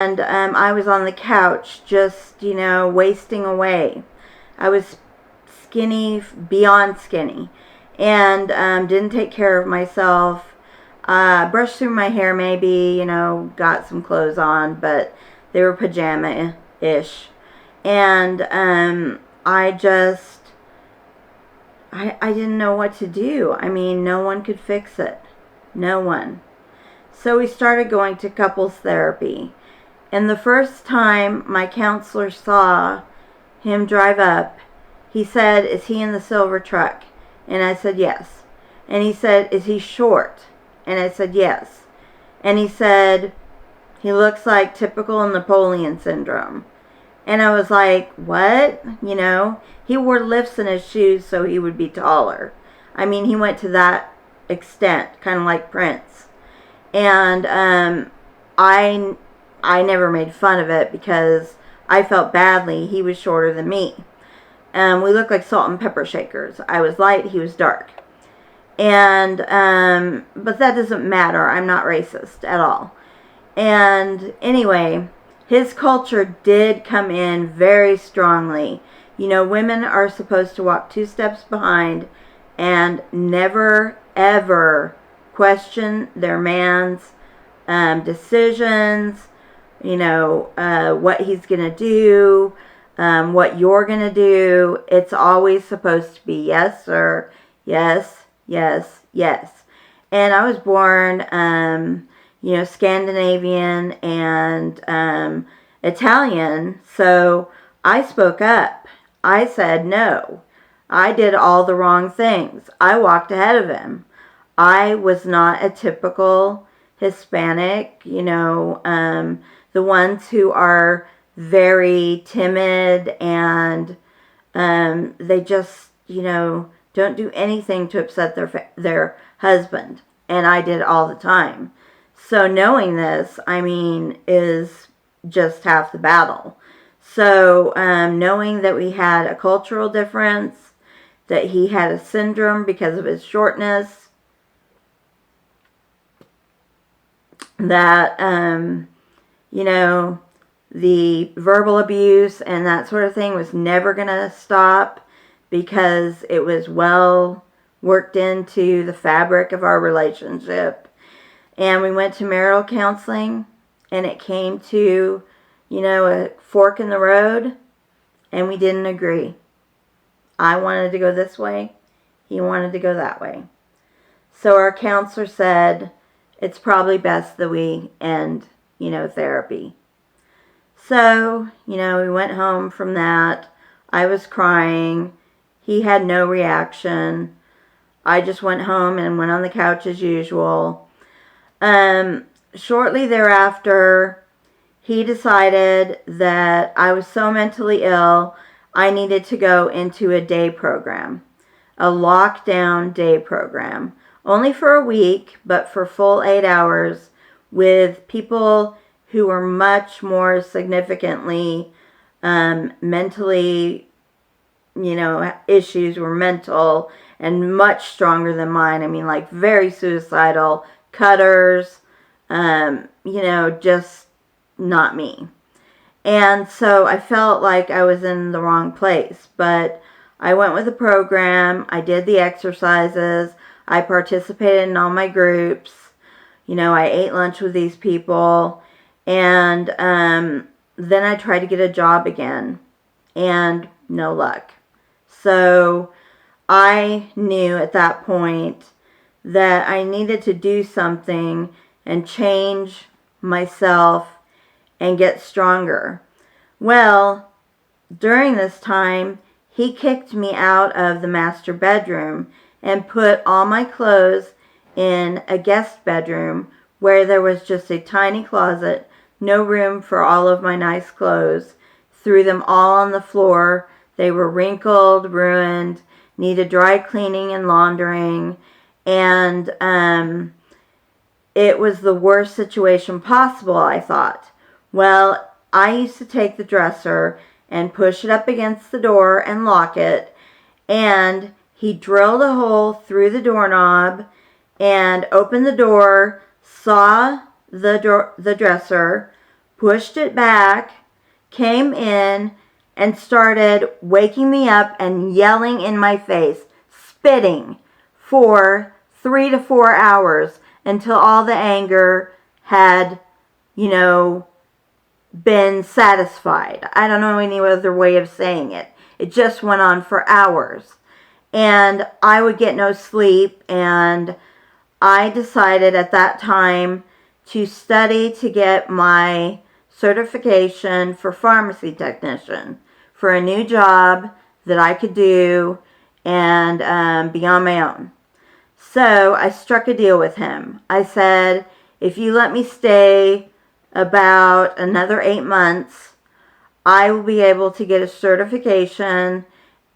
And I was on the couch just, wasting away. I was skinny, beyond skinny, and didn't take care of myself. Brushed through my hair maybe, got some clothes on, but they were pajama-ish. And I didn't know what to do. I mean, no one could fix it. No one. So we started going to couples therapy. And the first time my counselor saw him drive up, he said, "Is he in the silver truck?" And I said, "Yes." And he said, "Is he short?" And I said, "Yes." And he said, "He looks like typical Napoleon syndrome." And I was like, what? He wore lifts in his shoes so he would be taller. I mean, he went to that extent, kind of like Prince. And I never made fun of it because I felt badly. He was shorter than me. We looked like salt and pepper shakers. I was light, he was dark. And, but that doesn't matter. I'm not racist at all. And anyway, his culture did come in very strongly. Women are supposed to walk 2 steps behind and never, ever question their man's decisions, what he's going to do, what you're going to do. It's always supposed to be yes, sir, yes, yes, yes. And I was born Scandinavian and Italian, so I spoke up. I said no. I did all the wrong things. I walked ahead of him. I was not a typical Hispanic, the ones who are very timid and they just, don't do anything to upset their husband. And I did all the time. So knowing this, is just half the battle. So knowing that we had a cultural difference, that he had a syndrome because of his shortness, that, the verbal abuse and that sort of thing was never going to stop because it was well worked into the fabric of our relationship. And we went to marital counseling, and it came to, a fork in the road, and we didn't agree. I wanted to go this way. He wanted to go that way. So our counselor said, it's probably best that we end, therapy. So, we went home from that. I was crying. He had no reaction. I just went home and went on the couch as usual. Shortly thereafter, he decided that I was so mentally ill, I needed to go into a day program, a lockdown day program, only for a week, but for full 8 hours with people who were much more significantly mentally, issues were mental and much stronger than mine. Like very suicidal, cutters, just not me. And so I felt like I was in the wrong place, but I went with the program. I did the exercises. I participated in all my groups. I ate lunch with these people. And then I tried to get a job again, and no luck. So I knew at that point that I needed to do something and change myself and get stronger. Well, during this time, he kicked me out of the master bedroom and put all my clothes in a guest bedroom where there was just a tiny closet, no room for all of my nice clothes. Threw them all on the floor. They were wrinkled, ruined, needed dry cleaning and laundering, and it was the worst situation possible, I thought. Well, I used to take the dresser and push it up against the door and lock it, and he drilled a hole through the doorknob and opened the door, saw the dresser, pushed it back, came in, and started waking me up and yelling in my face, spitting, for 3 to 4 hours until all the anger had, been satisfied. I don't know any other way of saying it. It just went on for hours. And I would get no sleep, and I decided at that time to study to get my certification for pharmacy technician for a new job that I could do and be on my own. So I struck a deal with him. I said, if you let me stay about another 8 months, I will be able to get a certification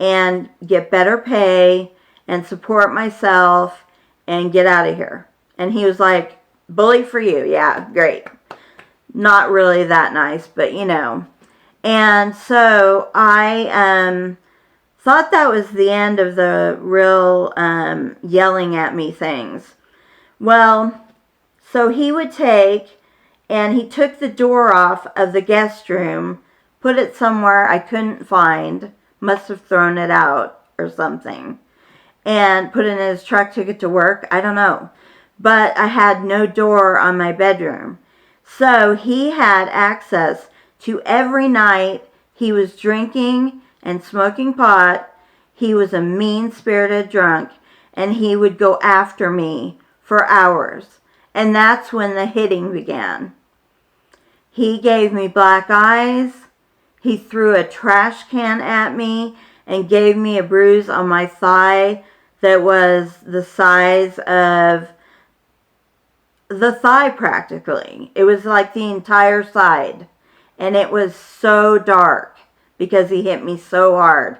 and get better pay and support myself and get out of here. And he was like, bully for you. Yeah, great. Not really that nice, but And so I thought that was the end of the real yelling at me things. Well, so he would take, and he took the door off of the guest room, put it somewhere I couldn't find, must have thrown it out or something, and put it in his truck, took it to work. I don't know. But I had no door on my bedroom. So he had access to every night. He was drinking and smoking pot. He was a mean-spirited drunk, and he would go after me for hours. And that's when the hitting began. He gave me black eyes. He threw a trash can at me and gave me a bruise on my thigh that was the size of the thigh practically. It was like the entire side. And it was so dark because he hit me so hard.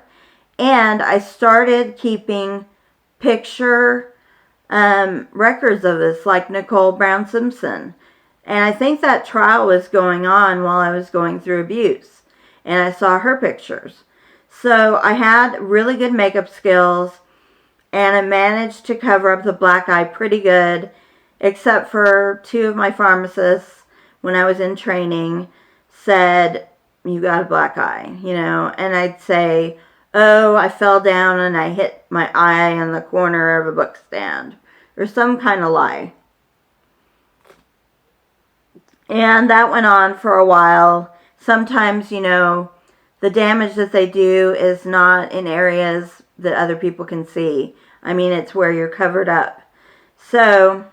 And I started keeping picture records of this, like Nicole Brown Simpson. And I think that trial was going on while I was going through abuse. And I saw her pictures. So I had really good makeup skills, and I managed to cover up the black eye pretty good, except for 2 of my pharmacists, when I was in training, said, you got a black eye, and I'd say, oh, I fell down and I hit my eye on the corner of a book stand, or some kind of lie. And that went on for a while. Sometimes, the damage that they do is not in areas that other people can see. I mean, it's where you're covered up. So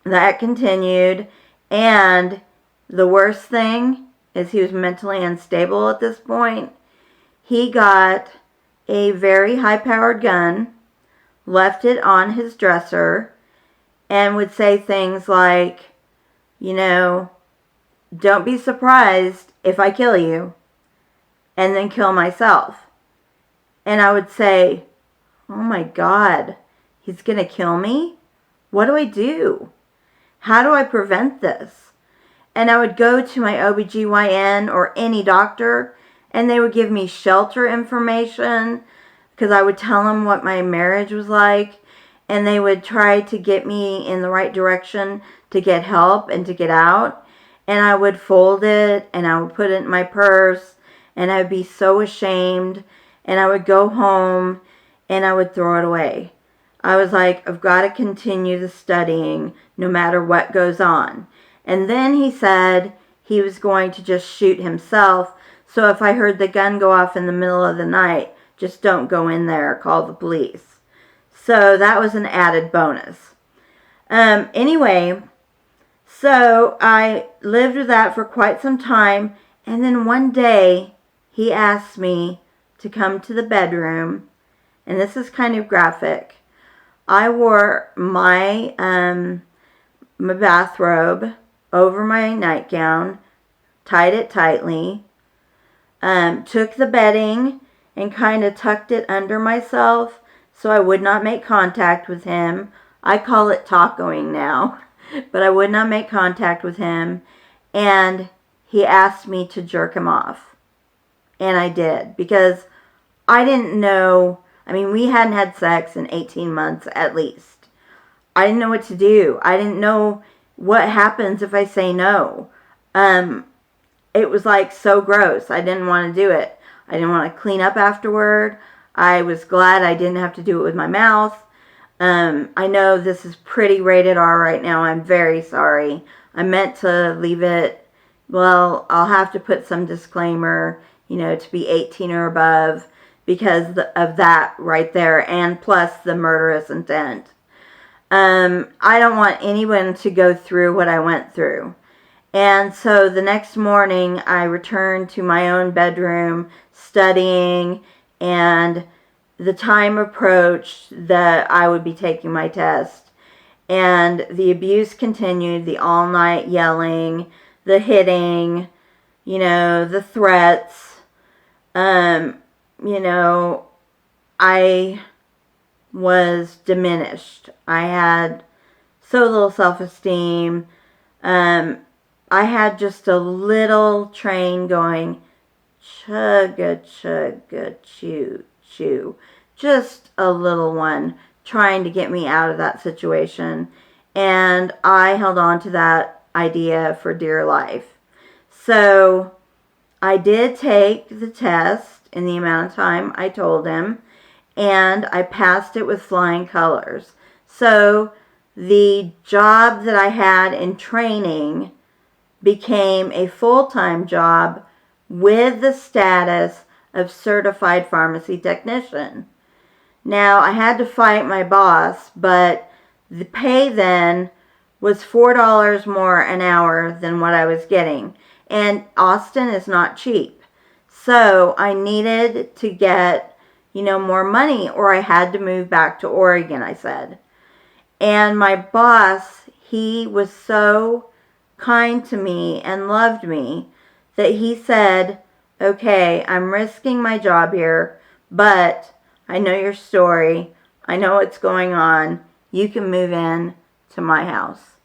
that continued. And the worst thing is he was mentally unstable at this point. He got a very high-powered gun, left it on his dresser, and would say things like, don't be surprised if I kill you, and then kill myself. And I would say, oh my God, he's going to kill me? What do I do? How do I prevent this? And I would go to my OBGYN or any doctor, and they would give me shelter information, because I would tell them what my marriage was like, and they would try to get me in the right direction to get help and to get out. And I would fold it, and I would put it in my purse, and I would be so ashamed, and I would go home, and I would throw it away. I was like, I've got to continue the studying no matter what goes on. And then he said he was going to just shoot himself, so if I heard the gun go off in the middle of the night, just don't go in there, call the police. So that was an added bonus. Anyway, so I lived with that for quite some time, and then one day he asked me to come to the bedroom, and this is kind of graphic. I wore my bathrobe over my nightgown, tied it tightly, took the bedding and kind of tucked it under myself so I would not make contact with him. I call it tacoing now, but I would not make contact with him. And he asked me to jerk him off. And I did, because I didn't know. I mean, we hadn't had sex in 18 months at least. I didn't know what to do. I didn't know what happens if I say no. it was like so gross. I didn't want to do it. I didn't want to clean up afterward. I was glad I didn't have to do it with my mouth. I know this is pretty rated R right now. I'm very sorry. I meant to leave it, well, I'll have to put some disclaimer, to be 18 or above because of that right there, and plus the murderous intent. I don't want anyone to go through what I went through. And so the next morning, I returned to my own bedroom studying, and the time approached that I would be taking my test. And the abuse continued, the all-night yelling, the hitting, the threats. I was diminished. I had so little self-esteem. I had just a little train going, chugga, chugga, choo, choo. Just a little one trying to get me out of that situation. And I held on to that idea for dear life. So I did take the test in the amount of time I told him, and I passed it with flying colors. So the job that I had in training became a full-time job with the status of certified pharmacy technician. Now, I had to fight my boss, but the pay then was $4 more an hour than what I was getting. And Austin is not cheap. So I needed to get, more money, or I had to move back to Oregon, I said. And my boss, he was so kind to me and loved me that he said, okay, I'm risking my job here, but I know your story. I know what's going on. You can move in to my house,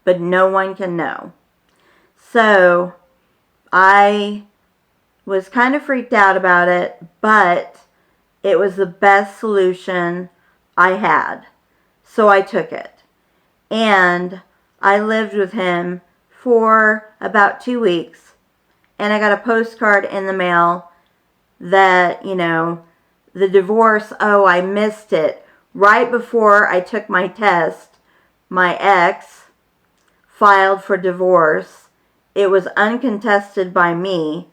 but no one can know. So I was kind of freaked out about it, but it was the best solution I had. So I took it. And I lived with him for about 2 weeks. And I got a postcard in the mail that, the divorce, I missed it. Right before I took my test, my ex filed for divorce. It was uncontested by me.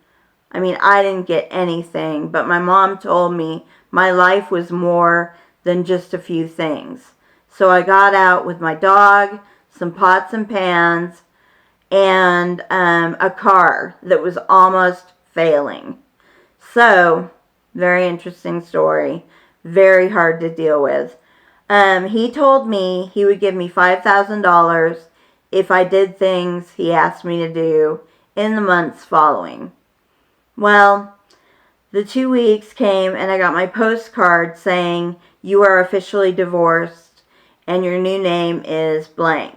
I mean, I didn't get anything, but my mom told me my life was more than just a few things. So I got out with my dog, some pots and pans, and a car that was almost failing. So, very interesting story. Very hard to deal with. He told me he would give me $5,000 if I did things he asked me to do in the months following. Well, the 2 weeks came and I got my postcard saying, you are officially divorced and your new name is blank.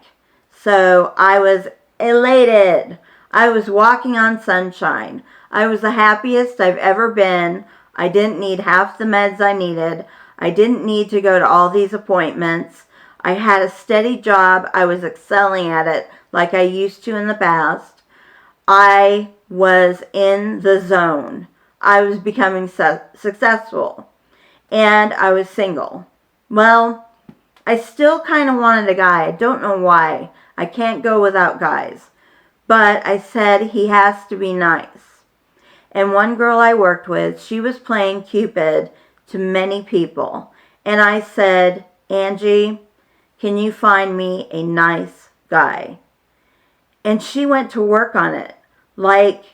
So I was elated. I was walking on sunshine. I was the happiest I've ever been. I didn't need half the meds I needed. I didn't need to go to all these appointments. I had a steady job. I was excelling at it like I used to in the past. I was in the zone. I was becoming successful. And I was single. Well, I still kind of wanted a guy. I don't know why. I can't go without guys. But I said he has to be nice. And one girl I worked with, she was playing Cupid to many people. And I said, Angie, can you find me a nice guy? And she went to work on it. Like,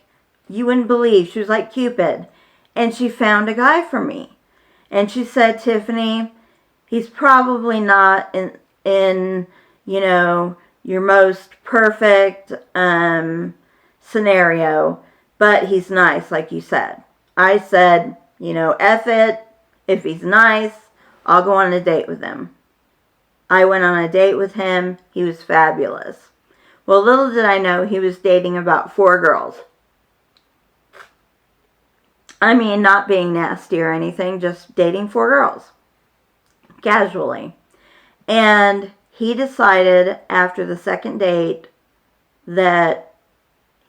you wouldn't believe. She was like Cupid. And she found a guy for me. And she said, Tiffany, he's probably not in your most perfect scenario, but he's nice, like you said. I said, F it. If he's nice, I'll go on a date with him. I went on a date with him. He was fabulous. Well, little did I know he was dating about 4 girls. I mean, not being nasty or anything, just dating 4 girls. Casually. And he decided after the second date that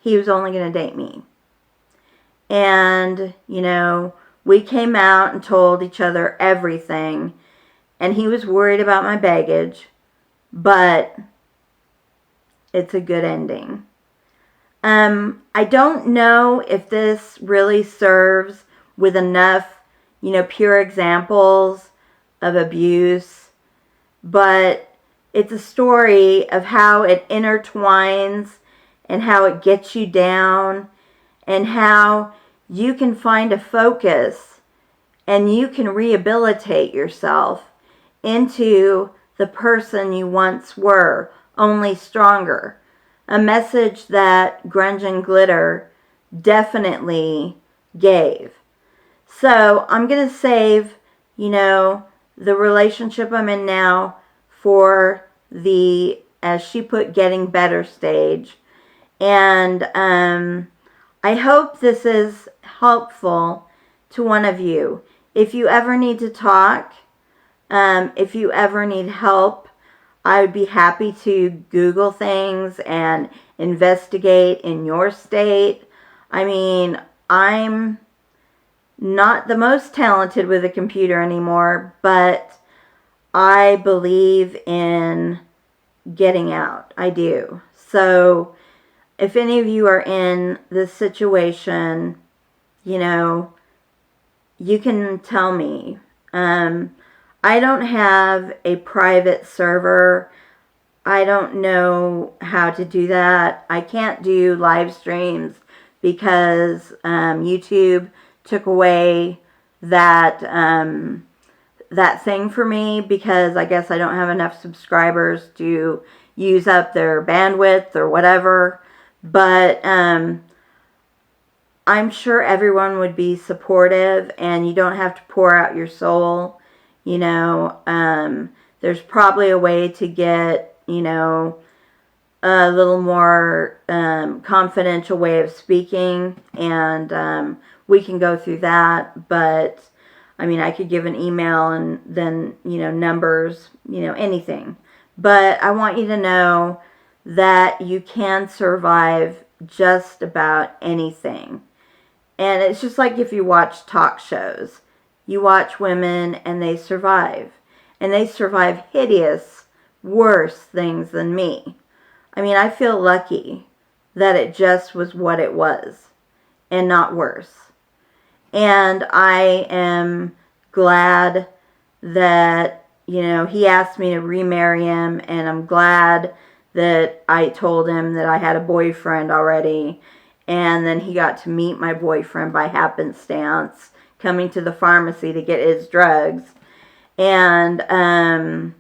he was only going to date me. And, you know, we came out and told each other everything. And he was worried about my baggage. But it's a good ending. I don't know if this really serves with enough, you know, pure examples of abuse. But it's a story of how it intertwines and how it gets you down and how you can find a focus and you can rehabilitate yourself into the person you once were, only stronger. A message that Grunge and Glitter definitely gave. So I'm going to save, you know, the relationship I'm in now for the, as she put, getting better stage. And I hope this is helpful to one of you. If you ever need to talk, if you ever need help, I would be happy to Google things and investigate in your state. I mean, I'm not the most talented with a computer anymore, but I believe in getting out. I do. So if any of you are in this situation, you know, you can tell me. I don't have a private server. I don't know how to do that. I can't do live streams because YouTube took away that that thing for me, because I guess I don't have enough subscribers to use up their bandwidth or whatever. But I'm sure everyone would be supportive, and you don't have to pour out your soul. You know, there's probably a way to get, you know, a little more confidential way of speaking, and we can go through that. But I mean, I could give an email and then, you know, numbers, you know, anything. But I want you to know that you can survive just about anything. And it's just like if you watch talk shows. You watch women and they survive. And they survive hideous, worse things than me. I mean, I feel lucky that it just was what it was and not worse. And I am glad that, you know, he asked me to remarry him, and I'm glad that I told him that I had a boyfriend already, and then he got to meet my boyfriend by happenstance, coming to the pharmacy to get his drugs. And,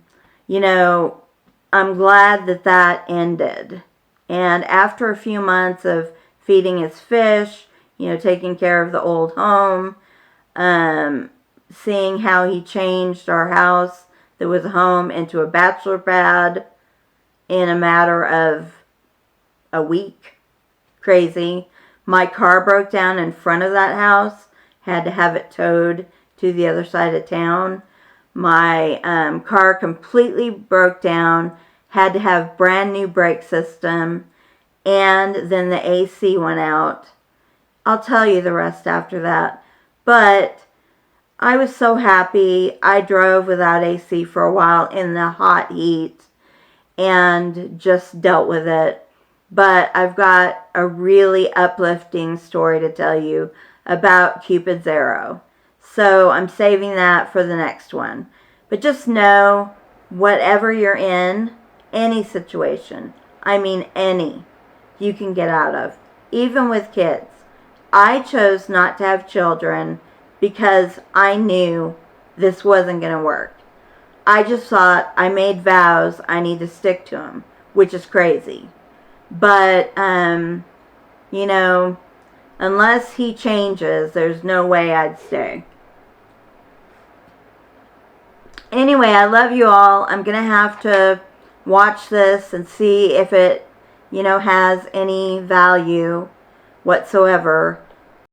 you know, I'm glad that that ended. And after a few months of feeding his fish, you know, taking care of the old home, seeing how he changed our house that was a home into a bachelor pad in a matter of a week. Crazy. My car broke down in front of that house. Had to have it towed to the other side of town. My car completely broke down. Had to have brand new brake system. And then the AC went out. I'll tell you the rest after that. But I was so happy. I drove without AC for a while in the hot heat and just dealt with it. But I've got a really uplifting story to tell you about Cupid's arrow. So I'm saving that for the next one. But just know, whatever you're in, any situation, I mean any, you can get out of. Even with kids. I chose not to have children because I knew this wasn't going to work. I just thought I made vows, I need to stick to them, which is crazy. But, you know, unless he changes, there's no way I'd stay. Anyway, I love you all. I'm going to have to watch this and see if it, you know, has any value whatsoever.